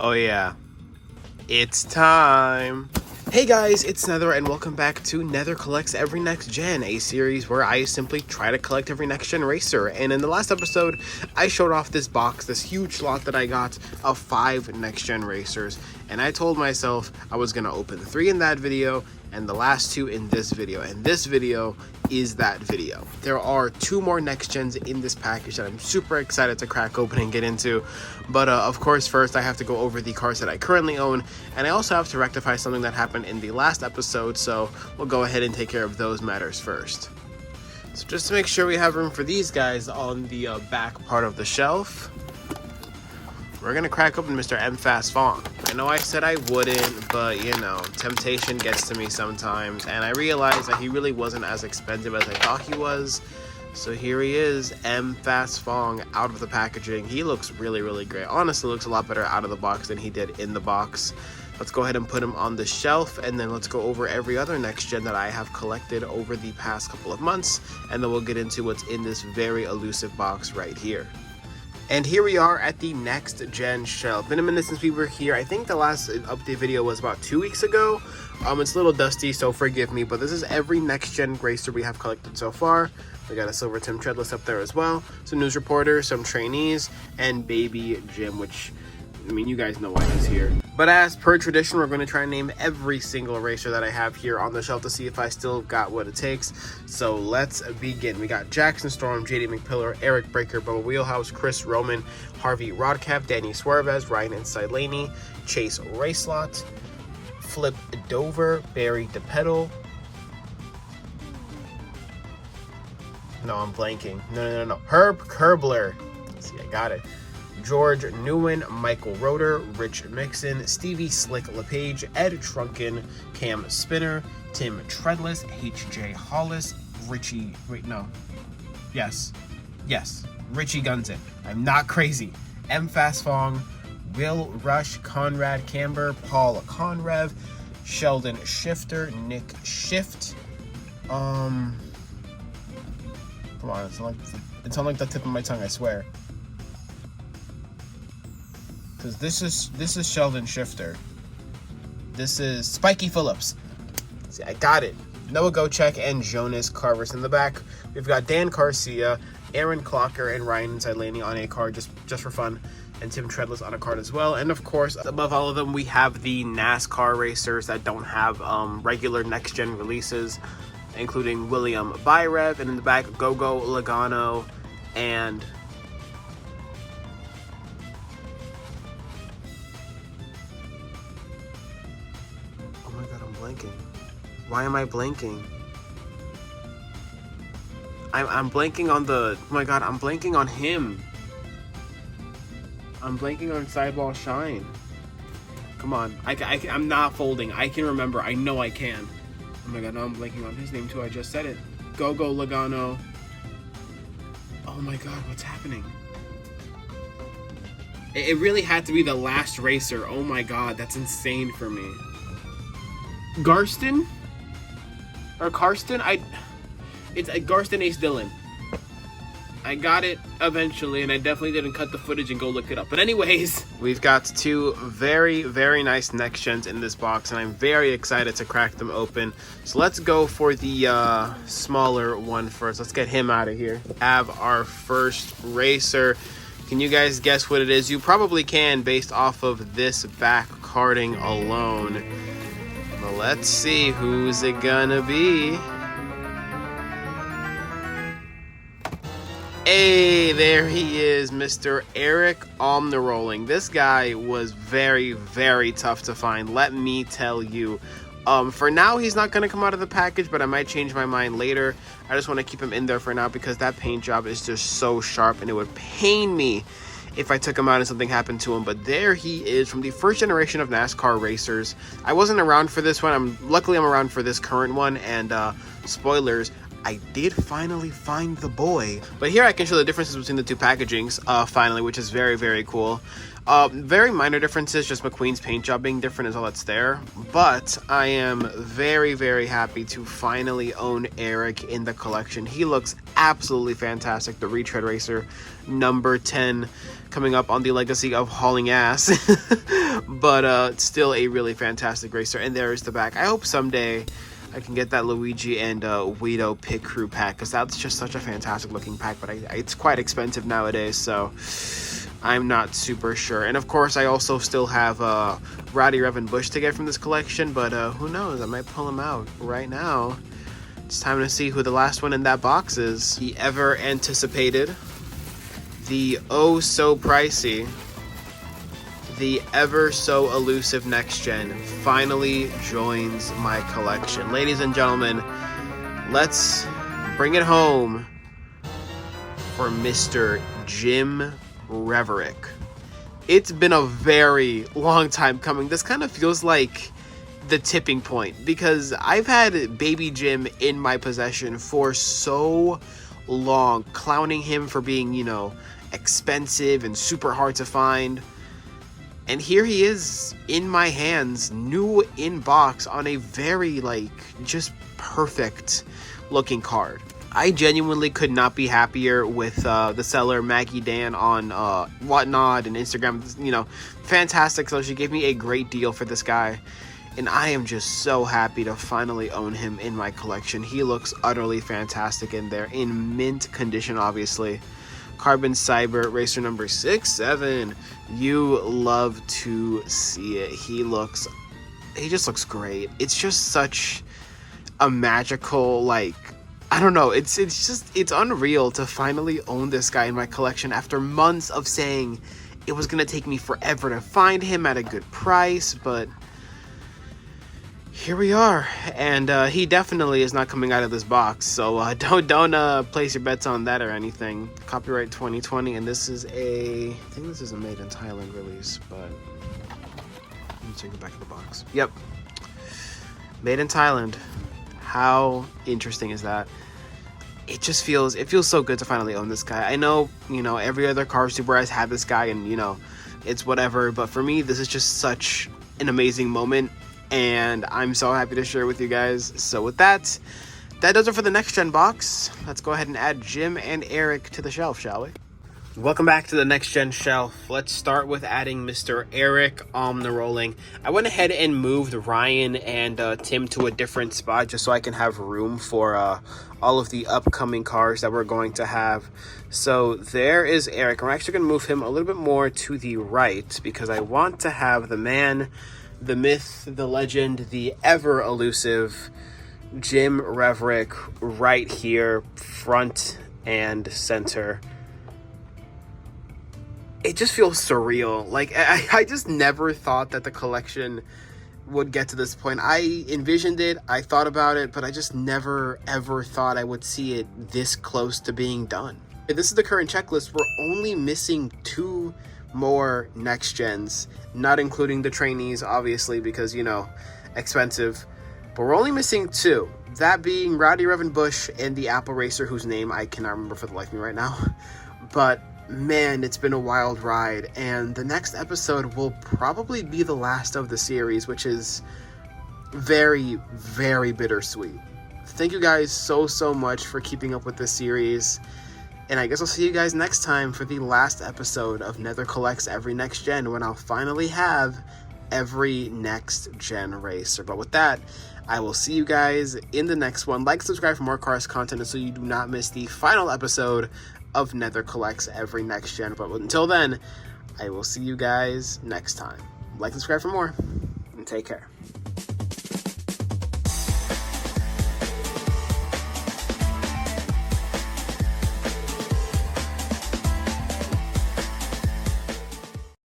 Oh yeah, it's time. Hey guys, it's Nether and welcome back to Nether Collects Every Next Gen, a series where I simply try to collect every next gen racer. And in the last episode, I showed off this box, this huge lot that I got of 5 next gen racers. And I told myself I was going to open 3 in that video and the last 2 in this video. And this video is that video. There are 2 more next gens in this package that I'm super excited to crack open and get into. But of course, first I have to go over the cars that I currently own, and I also have to rectify something that happened in the last episode, so we'll go ahead and take care of those matters first. So just to make sure we have room for these guys on the back part of the shelf, we're gonna crack open Mr. Mfast Fong. I know I said I wouldn't, but you know, temptation gets to me sometimes, and I realized that he really wasn't as expensive as I thought he was. So here he is, Mfast Fong, out of the packaging. He looks really, really great. Honestly, looks a lot better out of the box than he did in the box. Let's go ahead and put him on the shelf, and then let's go over every other next gen that I have collected over the past couple of months, and then we'll get into what's in this very elusive box right here. And here we are at the next gen shelf. Been a minute since we were here. I think the last update video was about 2 weeks ago. It's a little dusty, so forgive me, but this is every next gen racer we have collected so far. We got a silver Tim Treadless up there as well, some news reporters, some trainees, and baby Jim, which, I mean, you guys know why he's here. But as per tradition, we're going to try and name every single racer that I have here on the shelf to see if I still got what it takes. So let's begin. We got Jackson Storm, JD McPillar, Eric Breaker, Bubba Wheelhouse, Chris Roman, Harvey Rodcap, Danny Suarez, Ryan Insilaney, Chase Racelot, Flip Dover, Barry DePedal. No, I'm blanking. No. Herb Kerbler. See, I got it. George Newen, Michael Roeder, Rich Mixon, Stevie Slick LePage, Ed Trunken, Cam Spinner, Tim Treadless, H.J. Hollis, Richie... Wait, no. Yes. Richie Gunson. I'm not crazy. Mfast Fong, Will Rush, Conrad Camber, Paul Conrev, Sheldon Shifter, Nick Shift. Come on, it's on like the tip of my tongue, I swear. Because this is Sheldon Shifter. This is Spiky Phillips. See, I got it. Noah Gochek and Jonas Carvers in the back. We've got Dan Garcia, Aaron Clocker, and Ryan Insilaney on a card just for fun. And Tim Treadless on a card as well. And of course, above all of them, we have the NASCAR racers that don't have regular next-gen releases, including William Byrev, and in the back, Gogo Logano, and oh my god, I'm blanking. Why am I blanking? I'm blanking on the, oh my god, I'm blanking on him. I'm blanking on Sideball Shine. Come on, I'm not folding. I can remember. I know I can. Oh my god, now I'm blanking on his name too. I just said it. Gogo Logano. Oh my god, what's happening? It really had to be the last racer. Oh my god, that's insane for me. Garston? Or Karsten? It's Garston Ace Dillon. I got it eventually, and I definitely didn't cut the footage and go look it up. But anyways, we've got 2 very, very nice next gens in this box, and I'm very excited to crack them open. So let's go for the smaller one first. Let's get him out of here. Have our first racer. Can you guys guess what it is? You probably can based off of this back carding alone. Well, let's see, who's it gonna be? Hey, there he is, Mr. Eric Omnirolling. This guy was very, very tough to find, let me tell you. For now, he's not going to come out of the package, but I might change my mind later. I just want to keep him in there for now because that paint job is just so sharp, and it would pain me if I took him out and something happened to him. But there he is, from the first generation of NASCAR racers. I wasn't around for this one. Luckily, I'm around for this current one, and spoilers, I did finally find the boy. But here I can show the differences between the 2 packagings, finally, which is very, very cool. Very minor differences, just McQueen's paint job being different is all that's there. But I am very, very happy to finally own Eric in the collection. He looks absolutely fantastic. The Retread Racer number 10 coming up on the legacy of hauling ass. But still a really fantastic racer. And there is the back. I hope someday I can get that Luigi and Guido Pit Crew pack, because that's just such a fantastic looking pack, but it's quite expensive nowadays, so I'm not super sure. And of course, I also still have Rowdy Revan Bush to get from this collection, but who knows, I might pull him out right now. It's time to see who the last one in that box is. The ever anticipated, the oh so pricey, the ever so elusive next gen finally joins my collection. Ladies and gentlemen, let's bring it home for Mr. Jim Reick. It's been a very long time coming. This kind of feels like the tipping point, because I've had Baby Jim in my possession for so long, clowning him for being, you know, expensive and super hard to find. And here he is in my hands, new in box, on a very, like, just perfect looking card. I genuinely could not be happier with the seller Maggie Dan on Whatnot and Instagram. You know, fantastic. So she gave me a great deal for this guy, and I am just so happy to finally own him in my collection. He looks utterly fantastic in there, in mint condition, obviously. Carbon Cyber Racer number 67. You love to see it. He just looks great. It's just such a magical, like, I don't know, it's unreal to finally own this guy in my collection after months of saying it was gonna take me forever to find him at a good price, but here we are. And he definitely is not coming out of this box, so don't place your bets on that or anything. Copyright 2020, and this is I think this is a made in Thailand release, but let me check the back of the box. Yep, made in Thailand. How interesting is that? It feels so good to finally own this guy. I know, you know, every other car super has had this guy, and, you know, it's whatever, but for me, this is just such an amazing moment, and I'm so happy to share with you guys. So with that does it for the next gen box. Let's go ahead and add Jim and Eric to the shelf, shall we? Welcome back to the next gen shelf. Let's start with adding Mr. Eric Omnirolling. I went ahead and moved Ryan and Tim to a different spot just so I can have room for all of the upcoming cars that we're going to have. So there is Eric. I'm actually going to move him a little bit more to the right because I want to have the man, the myth, the legend, the ever elusive Jim Reick right here, front and center. It just feels surreal. Like, I just never thought that the collection would get to this point. I envisioned it, I thought about it, but I just never ever thought I would see it this close to being done. This is the current checklist. We're only missing 2 more next gens, not including the trainees, obviously, because, you know, expensive. But we're only missing 2. That being Rowdy Revan Bush and the Apple Racer, whose name I cannot remember for the life of me right now. But man, it's been a wild ride, and the next episode will probably be the last of the series, which is very, very bittersweet. Thank you guys so much for keeping up with this series, and I guess I'll see you guys next time for the last episode of Nether Collects Every Next Gen, when I'll finally have every next gen racer. But with that, I will see you guys in the next one. Like, subscribe for more cars content so you do not miss the final episode of Nether Collects Every Next Gen. But until then, I will see you guys next time. Like and subscribe for more, and take care.